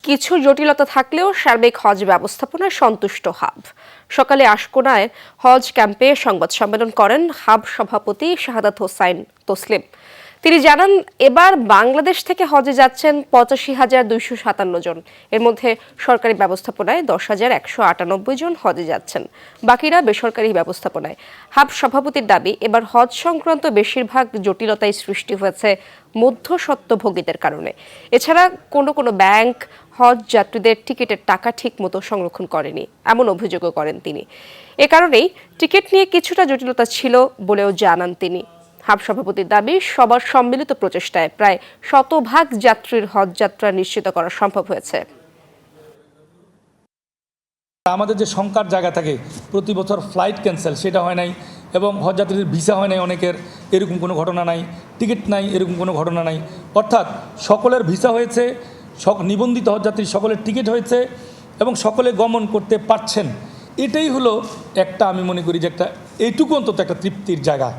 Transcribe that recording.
কিছু জটিলতা থাকলেও সার্বিক হজ ব্যবস্থাপনায় সন্তুষ্ট হাব। সকালে আশকোনায় হজ ক্যাম্পে সংবাদ সম্মেলন করেন হাব সভাপতি শাহাদাত হোসাইন তসলিম। তিনি জানান, এবার বাংলাদেশ থেকে হজে যাচ্ছেন ৮৫,২৫৭ জন। এর মধ্যে সরকারি ব্যবস্থাপনায় ১০,১৯৮ জন হজে যাচ্ছেন, বাকিরা বেসরকারি ব্যবস্থাপনায়। হাব সভাপতির দাবি, এবার হজ সংক্রান্ত বেশিরভাগ জটিলতাই সৃষ্টি হয়েছে মধ্যস্বত্বভোগীদের কারণে। এছাড়া কোনো ব্যাংক হজ যাত্রীদের টিকিটের টাকা ঠিক মতো সংরক্ষণ করেনি, এমন অভিযোগও করেন তিনি। এ কারণেই টিকিট নিয়ে কিছুটা জটিলতা ছিল বলেও জানান তিনি। হাব সভাপতির দাবি, সবার সম্মিলিত প্রচেষ্টায় প্রায় ১০০% যাত্রীর হজ যাত্রা নিশ্চিত করা সম্ভব হয়েছে। আমাদের যে শঙ্কার জায়গা থাকে, প্রতি বছর ফ্লাইট ক্যান্সেল, সেটা হয় নাই, এবং হজযাত্রীদের ভিসা হয় নাই অনেকের, এরকম কোনো ঘটনা নাই, টিকিট নাই, এরকম কোনো ঘটনা নাই। অর্থাৎ সকলের ভিসা হয়েছে, নিবন্ধিত হজযাত্রী সকলের টিকিট হয়েছে এবং সকলে গমন করতে পারছেন। এটাই হলো একটা, আমি মনে করি যে একটা এইটুকু অন্তত একটা তৃপ্তির জায়গা।